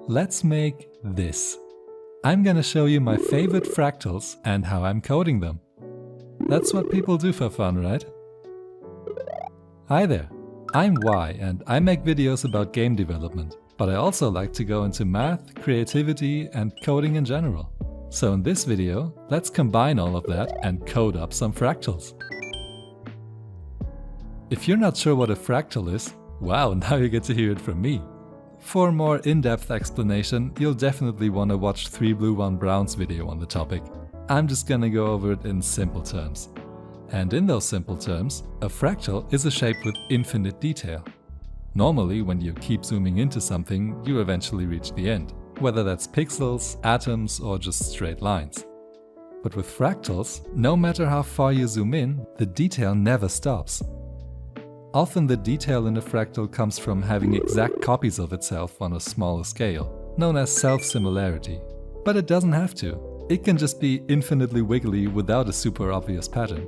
let's make this. I'm gonna show you my favorite fractals and how I'm coding them. That's what people do for fun, right? Hi there, I'm Y and I make videos about game development, but I also like to go into math, creativity and coding in general. So in this video, let's combine all of that and code up some fractals. If you're not sure what a fractal is, wow, now you get to hear it from me. For a more in-depth explanation, you'll definitely want to watch 3 Blue 1 Brown's video on the topic. I'm just gonna go over it in simple terms. And in those simple terms, a fractal is a shape with infinite detail. Normally, when you keep zooming into something, you eventually reach the end, whether that's pixels, atoms, or just straight lines. But with fractals, no matter how far you zoom in, the detail never stops. Often the detail in a fractal comes from having exact copies of itself on a smaller scale, known as self-similarity. But it doesn't have to. It can just be infinitely wiggly without a super obvious pattern.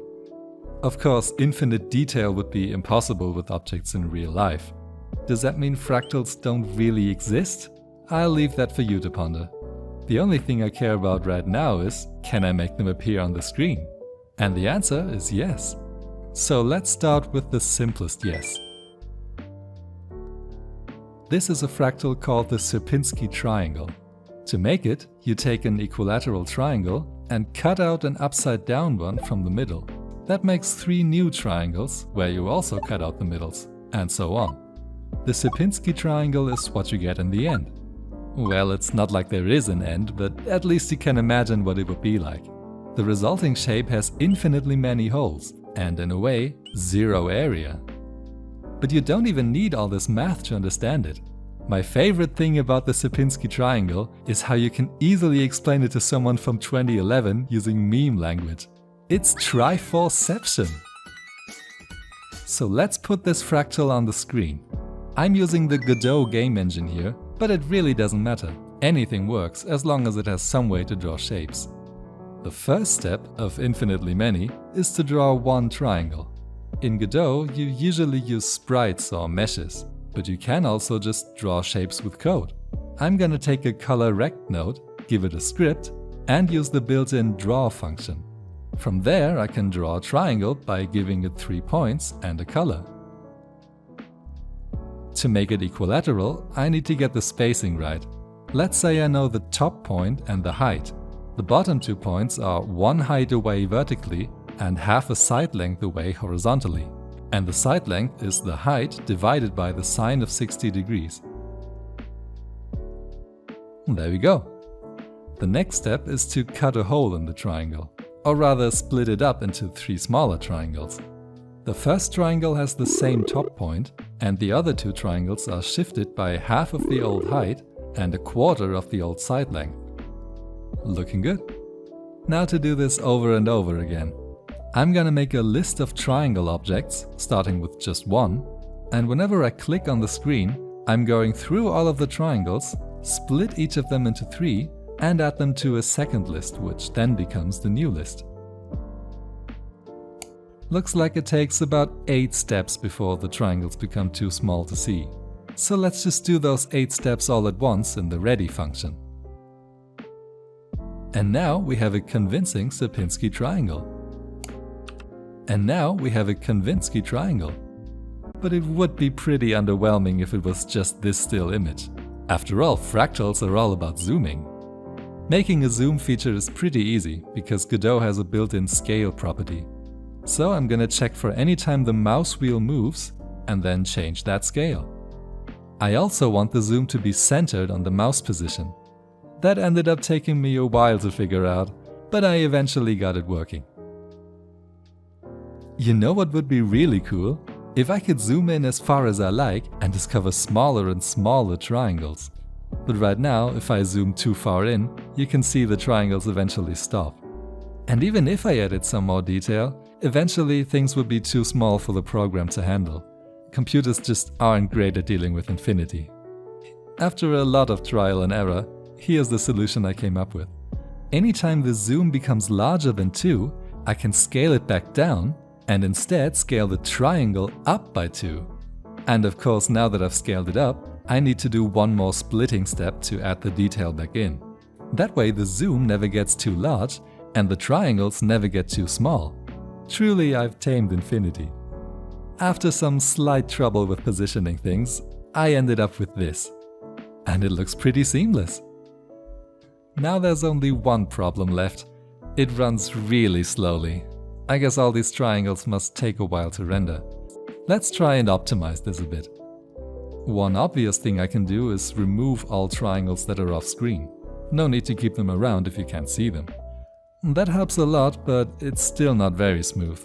Of course, infinite detail would be impossible with objects in real life. Does that mean fractals don't really exist? I'll leave that for you to ponder. The only thing I care about right now is, can I make them appear on the screen? And the answer is yes. So let's start with the simplest yes. This is a fractal called the Sierpinski Triangle. To make it, you take an equilateral triangle and cut out an upside down one from the middle. That makes 3 new triangles, where you also cut out the middles, and so on. The Sierpinski Triangle is what you get in the end. Well, it's not like there is an end, but at least you can imagine what it would be like. The resulting shape has infinitely many holes, and in a way, 0 area. But you don't even need all this math to understand it. My favorite thing about the Sierpinski Triangle is how you can easily explain it to someone from 2011 using meme language. It's Triforception! So let's put this fractal on the screen. I'm using the Godot game engine here, but it really doesn't matter. Anything works as long as it has some way to draw shapes. The first step, of infinitely many, is to draw one triangle. In Godot, you usually use sprites or meshes, but you can also just draw shapes with code. I'm gonna take a color rect node, give it a script, and use the built-in draw function. From there, I can draw a triangle by giving it 3 points and a color. To make it equilateral, I need to get the spacing right. Let's say I know the top point and the height. The bottom 2 points are 1 height away vertically and half a side length away horizontally. And the side length is the height divided by the sine of 60 degrees. There we go. The next step is to cut a hole in the triangle, or rather split it up into 3 smaller triangles. The first triangle has the same top point, and the other 2 triangles are shifted by half of the old height and a quarter of the old side length. Looking good. Now to do this over and over again. I'm gonna make a list of triangle objects, starting with just one, and whenever I click on the screen, I'm going through all of the triangles, split each of them into 3, and add them to a second list, which then becomes the new list. Looks like it takes about 8 steps before the triangles become too small to see. So let's just do those 8 steps all at once in the ready function. And now we have a convincing Sierpinski triangle. And now we have a Sierpinski triangle. But it would be pretty underwhelming if it was just this still image. After all, fractals are all about zooming. Making a zoom feature is pretty easy, because Godot has a built-in scale property. So I'm gonna check for any time the mouse wheel moves, and then change that scale. I also want the zoom to be centered on the mouse position. That ended up taking me a while to figure out, but I eventually got it working. You know what would be really cool? If I could zoom in as far as I like and discover smaller and smaller triangles. But right now, if I zoom too far in, you can see the triangles eventually stop. And even if I added some more detail, eventually things would be too small for the program to handle. Computers just aren't great at dealing with infinity. After a lot of trial and error, here's the solution I came up with. Anytime the zoom becomes larger than 2, I can scale it back down and instead scale the triangle up by 2. And of course, now that I've scaled it up, I need to do one more splitting step to add the detail back in. That way the zoom never gets too large and the triangles never get too small. Truly, I've tamed infinity. After some slight trouble with positioning things, I ended up with this. And it looks pretty seamless. Now there's only one problem left. It runs really slowly. I guess all these triangles must take a while to render. Let's try and optimize this a bit. One obvious thing I can do is remove all triangles that are off screen. No need to keep them around if you can't see them. That helps a lot, but it's still not very smooth.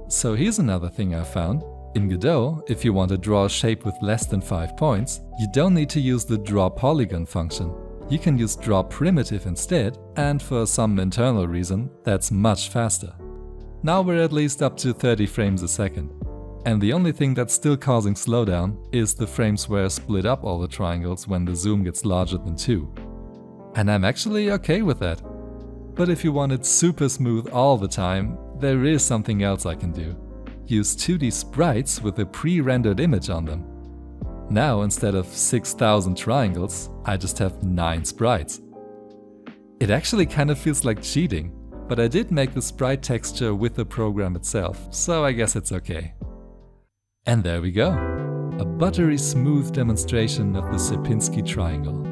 So here's another thing I found. In Godot, if you want to draw a shape with less than 5 points, you don't need to use the draw polygon function. You can use draw primitive instead, and for some internal reason, that's much faster. Now we're at least up to 30 frames a second. And the only thing that's still causing slowdown is the frames where I split up all the triangles when the zoom gets larger than 2. And I'm actually okay with that. But if you want it super smooth all the time, there is something else I can do. Use 2D sprites with a pre-rendered image on them. Now instead of 6,000 triangles, I just have 9 sprites. It actually kind of feels like cheating, but I did make the sprite texture with the program itself, so I guess it's okay. And there we go! A buttery smooth demonstration of the Sierpinski Triangle.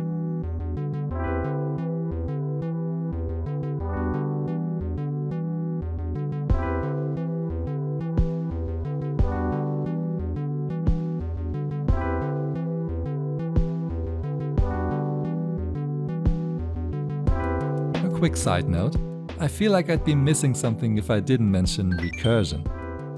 Quick side note, I feel like I'd be missing something if I didn't mention recursion.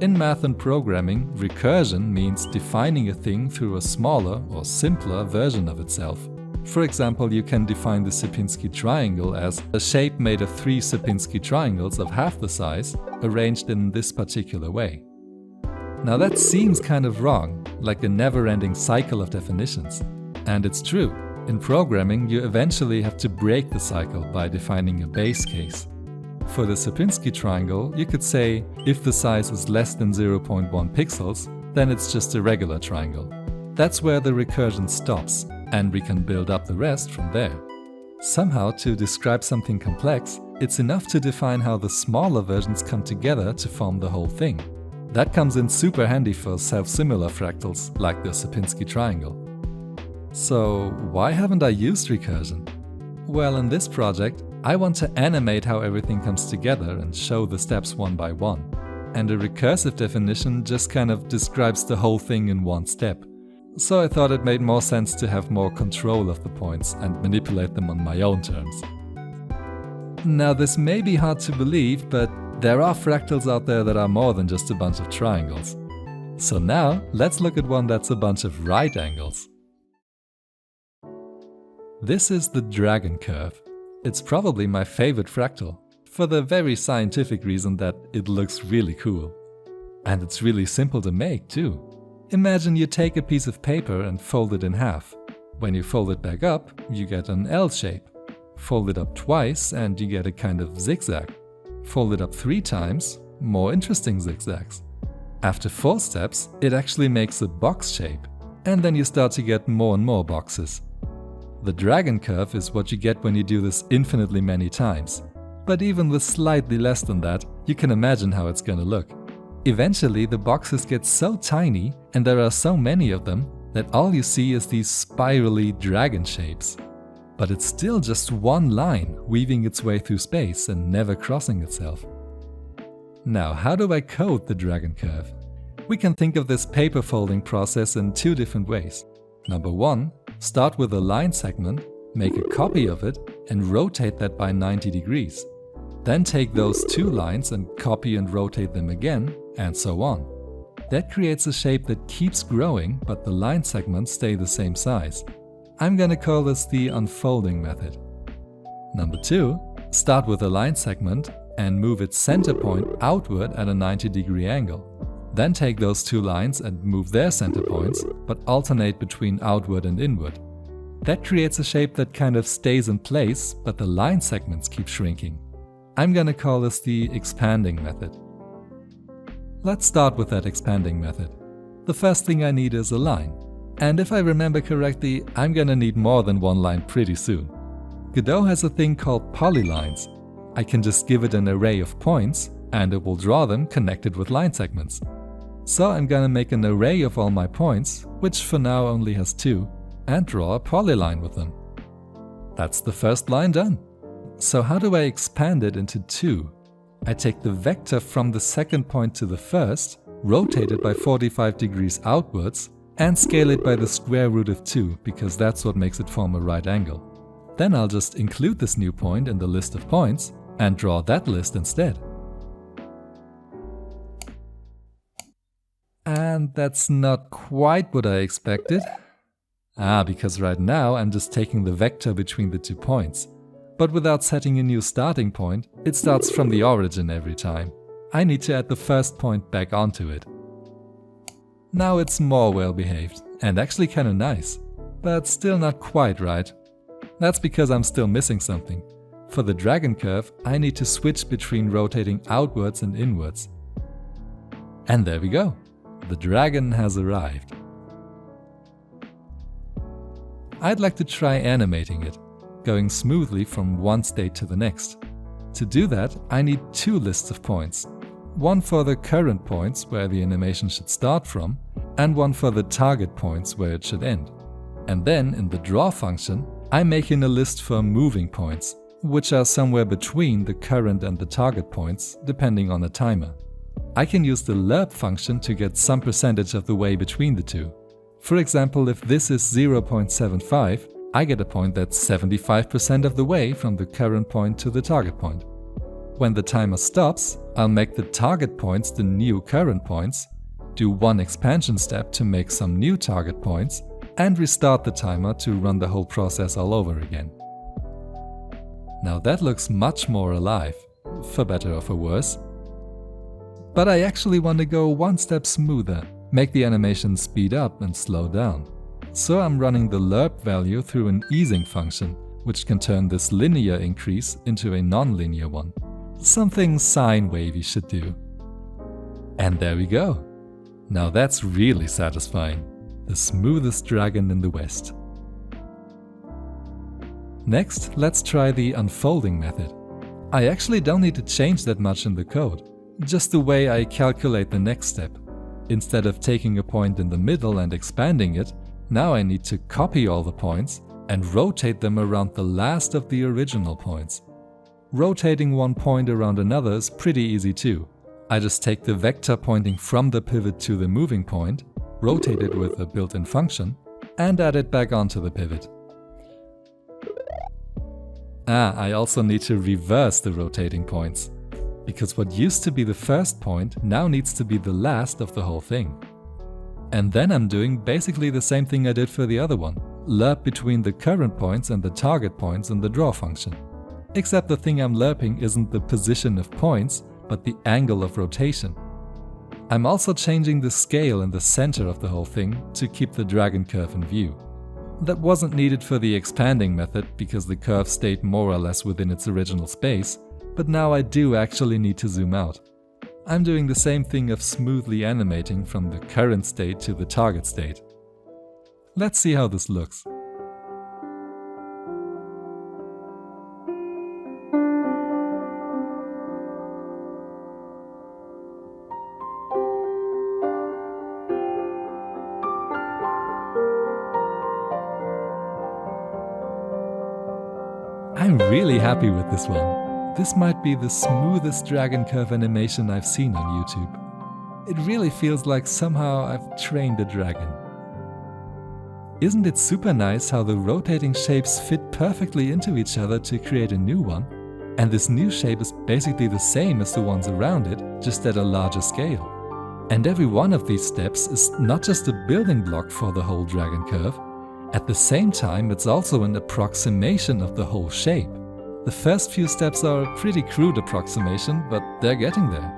In math and programming, recursion means defining a thing through a smaller or simpler version of itself. For example, you can define the Sierpinski triangle as a shape made of 3 Sierpinski triangles of half the size, arranged in this particular way. Now that seems kind of wrong, like a never-ending cycle of definitions. And it's true. In programming, you eventually have to break the cycle by defining a base case. For the Sierpinski triangle, you could say, if the size is less than 0.1 pixels, then it's just a regular triangle. That's where the recursion stops, and we can build up the rest from there. Somehow, to describe something complex, it's enough to define how the smaller versions come together to form the whole thing. That comes in super handy for self-similar fractals, like the Sierpinski triangle. So why haven't I used recursion? Well, in this project, I want to animate how everything comes together and show the steps one by one. And a recursive definition just kind of describes the whole thing in one step. So I thought it made more sense to have more control of the points and manipulate them on my own terms. Now this may be hard to believe, but there are fractals out there that are more than just a bunch of triangles. So now let's look at one that's a bunch of right angles. This is the dragon curve. It's probably my favorite fractal, for the very scientific reason that it looks really cool. And it's really simple to make too. Imagine you take a piece of paper and fold it in half. When you fold it back up, you get an L shape. Fold it up twice and you get a kind of zigzag. Fold it up 3 times, more interesting zigzags. After 4 steps, it actually makes a box shape. And then you start to get more and more boxes. The dragon curve is what you get when you do this infinitely many times. But even with slightly less than that, you can imagine how it's gonna look. Eventually, the boxes get so tiny, and there are so many of them, that all you see is these spirally dragon shapes. But it's still just one line weaving its way through space and never crossing itself. Now, how do I code the dragon curve? We can think of this paper folding process in 2 different ways. Number 1, start with a line segment, make a copy of it, and rotate that by 90 degrees. Then take those 2 lines and copy and rotate them again, and so on. That creates a shape that keeps growing, but the line segments stay the same size. I'm gonna call this the unfolding method. Number 2, start with a line segment and move its center point outward at a 90-degree angle. Then take those 2 lines and move their center points, but alternate between outward and inward. That creates a shape that kind of stays in place, but the line segments keep shrinking. I'm gonna call this the expanding method. Let's start with that expanding method. The first thing I need is a line. And if I remember correctly, I'm gonna need more than one line pretty soon. Godot has a thing called polylines. I can just give it an array of points and it will draw them connected with line segments. So I'm gonna make an array of all my points, which for now only has 2, and draw a polyline with them. That's the first line done. So how do I expand it into 2? I take the vector from the second point to the first, rotate it by 45 degrees outwards, and scale it by the square root of 2, because that's what makes it form a right angle. Then I'll just include this new point in the list of points and draw that list instead. And that's not quite what I expected. Because right now I'm just taking the vector between the 2 points. But without setting a new starting point, it starts from the origin every time. I need to add the first point back onto it. Now it's more well behaved, and actually kinda nice. But still not quite right. That's because I'm still missing something. For the dragon curve, I need to switch between rotating outwards and inwards. And there we go. The dragon has arrived. I'd like to try animating it, going smoothly from one state to the next. To do that, I need 2 lists of points. One for the current points where the animation should start from, and one for the target points where it should end. And then in the draw function, I make in a list for moving points, which are somewhere between the current and the target points, depending on the timer. I can use the lerp function to get some percentage of the way between the two. For example, if this is 0.75, I get a point that's 75% of the way from the current point to the target point. When the timer stops, I'll make the target points the new current points, do one expansion step to make some new target points, and restart the timer to run the whole process all over again. Now that looks much more alive, for better or for worse. But I actually want to go one step smoother, make the animation speed up and slow down. So I'm running the lerp value through an easing function, which can turn this linear increase into a non-linear one. Something sine wavy should do. And there we go. Now that's really satisfying. The smoothest dragon in the West. Next, let's try the unfolding method. I actually don't need to change that much in the code, just the way I calculate the next step. Instead of taking a point in the middle and expanding it, now I need to copy all the points and rotate them around the last of the original points. Rotating one point around another is pretty easy too. I just take the vector pointing from the pivot to the moving point, rotate it with a built-in function, and add it back onto the pivot. I also need to reverse the rotating points, because what used to be the first point now needs to be the last of the whole thing. And then I'm doing basically the same thing I did for the other one, lerp between the current points and the target points in the draw function. Except the thing I'm lerping isn't the position of points, but the angle of rotation. I'm also changing the scale in the center of the whole thing to keep the dragon curve in view. That wasn't needed for the expanding method because the curve stayed more or less within its original space, but now I do actually need to zoom out. I'm doing the same thing of smoothly animating from the current state to the target state. Let's see how this looks. I'm really happy with this one. This might be the smoothest dragon curve animation I've seen on YouTube. It really feels like somehow I've trained a dragon. Isn't it super nice how the rotating shapes fit perfectly into each other to create a new one? And this new shape is basically the same as the ones around it, just at a larger scale. And every one of these steps is not just a building block for the whole dragon curve. At the same time, it's also an approximation of the whole shape. The first few steps are a pretty crude approximation, but they're getting there.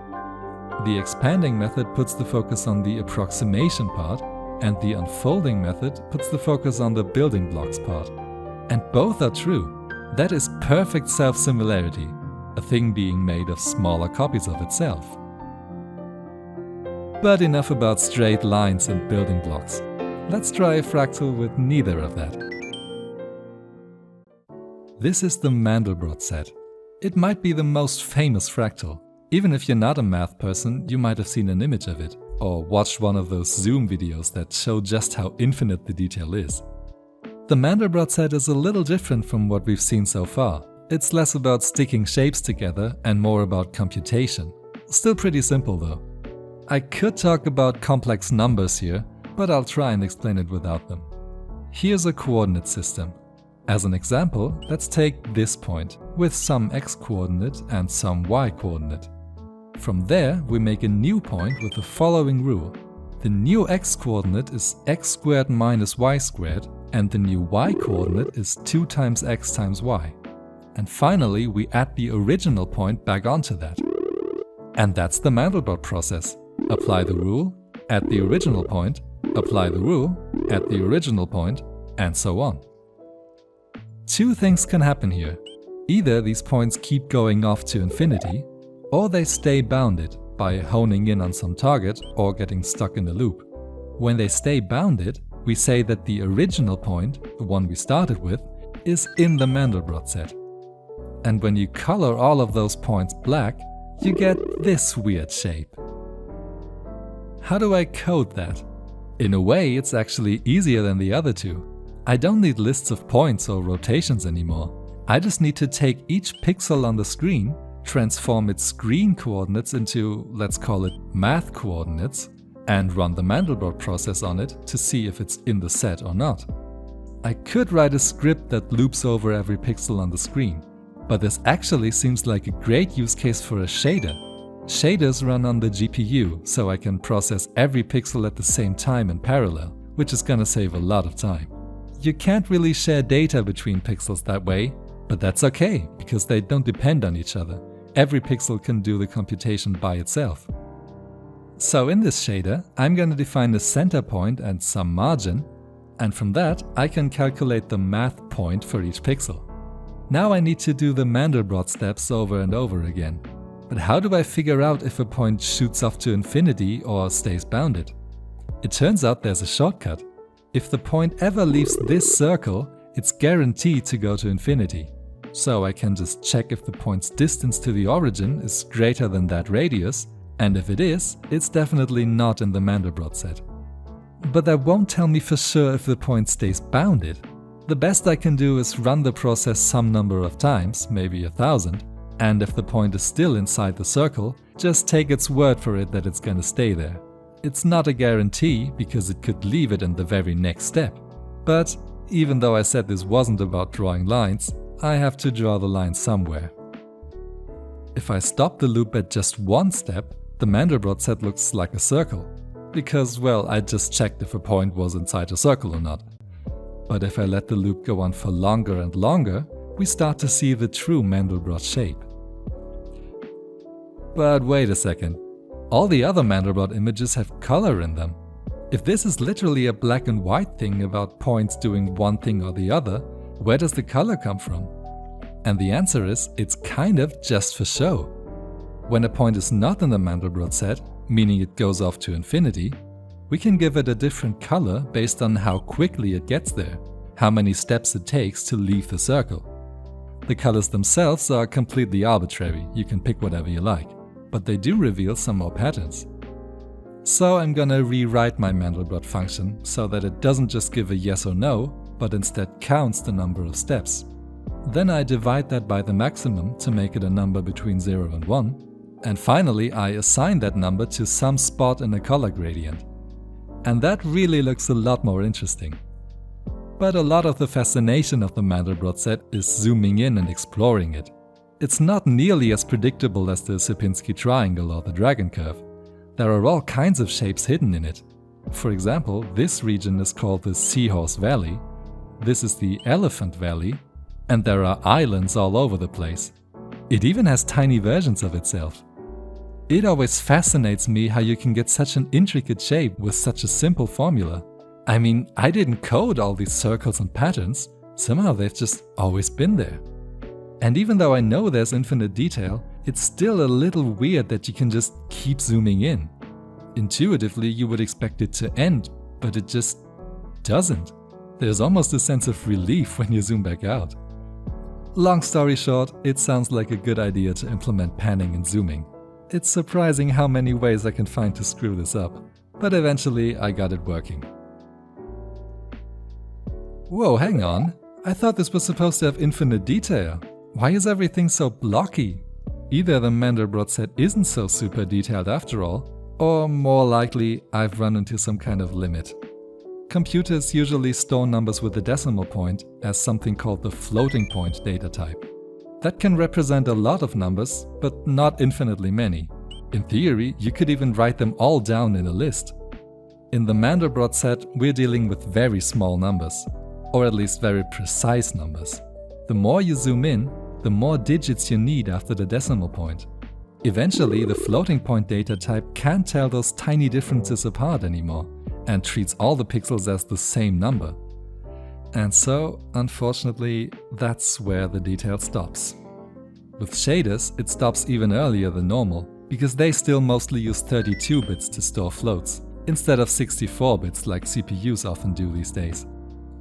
The expanding method puts the focus on the approximation part, and the unfolding method puts the focus on the building blocks part. And both are true. That is perfect self-similarity, a thing being made of smaller copies of itself. But enough about straight lines and building blocks. Let's try a fractal with neither of that. This is the Mandelbrot set. It might be the most famous fractal. Even if you're not a math person, you might have seen an image of it, or watched one of those Zoom videos that show just how infinite the detail is. The Mandelbrot set is a little different from what we've seen so far. It's less about sticking shapes together and more about computation. Still pretty simple though. I could talk about complex numbers here, but I'll try and explain it without them. Here's a coordinate system. As an example, let's take this point with some x coordinate and some y coordinate. From there, we make a new point with the following rule. The new x coordinate is x squared minus y squared, and the new y coordinate is 2 times x times y. And finally, we add the original point back onto that. And that's the Mandelbrot process. Apply the rule, add the original point, apply the rule, add the original point, and so on. Two things can happen here. Either these points keep going off to infinity, or they stay bounded by honing in on some target or getting stuck in a loop. When they stay bounded, we say that the original point, the one we started with, is in the Mandelbrot set. And when you color all of those points black, you get this weird shape. How do I code that? In a way, it's actually easier than the other two. I don't need lists of points or rotations anymore. I just need to take each pixel on the screen, transform its screen coordinates into, let's call it math coordinates, and run the Mandelbrot process on it to see if it's in the set or not. I could write a script that loops over every pixel on the screen, but this actually seems like a great use case for a shader. Shaders run on the GPU, so I can process every pixel at the same time in parallel, which is gonna save a lot of time. You can't really share data between pixels that way, but that's okay, because they don't depend on each other. Every pixel can do the computation by itself. So in this shader, I'm going to define a center point and some margin, and from that I can calculate the math point for each pixel. Now I need to do the Mandelbrot steps over and over again. But how do I figure out if a point shoots off to infinity or stays bounded? It turns out there's a shortcut. If the point ever leaves this circle, it's guaranteed to go to infinity. So I can just check if the point's distance to the origin is greater than that radius, and if it is, it's definitely not in the Mandelbrot set. But that won't tell me for sure if the point stays bounded. The best I can do is run the process some number of times, maybe 1,000, and if the point is still inside the circle, just take its word for it that it's gonna stay there. It's not a guarantee, because it could leave it in the very next step. But even though I said this wasn't about drawing lines, I have to draw the line somewhere. If I stop the loop at just one step, the Mandelbrot set looks like a circle. Because, well, I just checked if a point was inside a circle or not. But if I let the loop go on for longer and longer, we start to see the true Mandelbrot shape. But wait a second. All the other Mandelbrot images have color in them. If this is literally a black and white thing about points doing one thing or the other, where does the color come from? And the answer is, it's kind of just for show. When a point is not in the Mandelbrot set, meaning it goes off to infinity, we can give it a different color based on how quickly it gets there, how many steps it takes to leave the circle. The colors themselves are completely arbitrary, you can pick whatever you like, but they do reveal some more patterns. So I'm gonna rewrite my Mandelbrot function so that it doesn't just give a yes or no, but instead counts the number of steps. Then I divide that by the maximum to make it a number between 0 and 1. And finally I assign that number to some spot in a color gradient. And that really looks a lot more interesting. But a lot of the fascination of the Mandelbrot set is zooming in and exploring it. It's not nearly as predictable as the Sierpinski Triangle or the Dragon Curve. There are all kinds of shapes hidden in it. For example, this region is called the Seahorse Valley, this is the Elephant Valley, and there are islands all over the place. It even has tiny versions of itself. It always fascinates me how you can get such an intricate shape with such a simple formula. I mean, I didn't code all these circles and patterns, somehow they've just always been there. And even though I know there's infinite detail, it's still a little weird that you can just keep zooming in. Intuitively, you would expect it to end, but it just doesn't. There's almost a sense of relief when you zoom back out. Long story short, it sounds like a good idea to implement panning and zooming. It's surprising how many ways I can find to screw this up, but eventually I got it working. Whoa, hang on. I thought this was supposed to have infinite detail. Why is everything so blocky? Either the Mandelbrot set isn't so super detailed after all, or more likely I've run into some kind of limit. Computers usually store numbers with a decimal point as something called the floating point data type. That can represent a lot of numbers, but not infinitely many. In theory, you could even write them all down in a list. In the Mandelbrot set, we're dealing with very small numbers, or at least very precise numbers. The more you zoom in, the more digits you need after the decimal point. Eventually, the floating point data type can't tell those tiny differences apart anymore, and treats all the pixels as the same number. And so, unfortunately, that's where the detail stops. With shaders, it stops even earlier than normal, because they still mostly use 32 bits to store floats, instead of 64 bits like CPUs often do these days.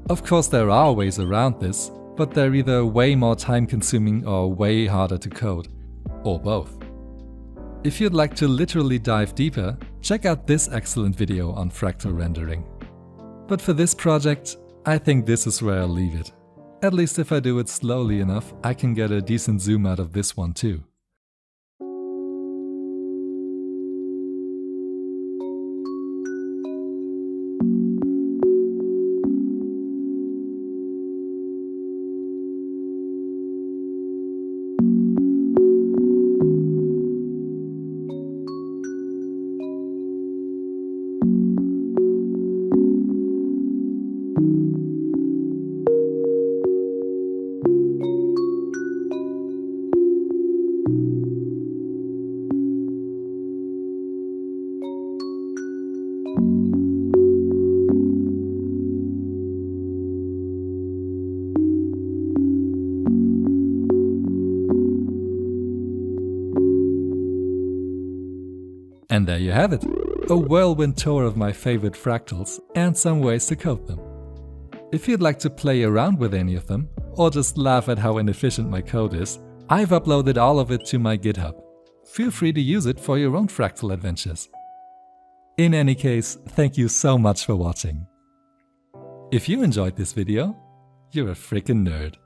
Of course, there are ways around this, but they're either way more time-consuming or way harder to code, or both. If you'd like to literally dive deeper, check out this excellent video on fractal rendering. But for this project, I think this is where I'll leave it. At least if I do it slowly enough, I can get a decent zoom out of this one too. And there you have it, a whirlwind tour of my favorite fractals and some ways to code them. If you'd like to play around with any of them, or just laugh at how inefficient my code is, I've uploaded all of it to my GitHub. Feel free to use it for your own fractal adventures. In any case, thank you so much for watching. If you enjoyed this video, you're a freaking nerd.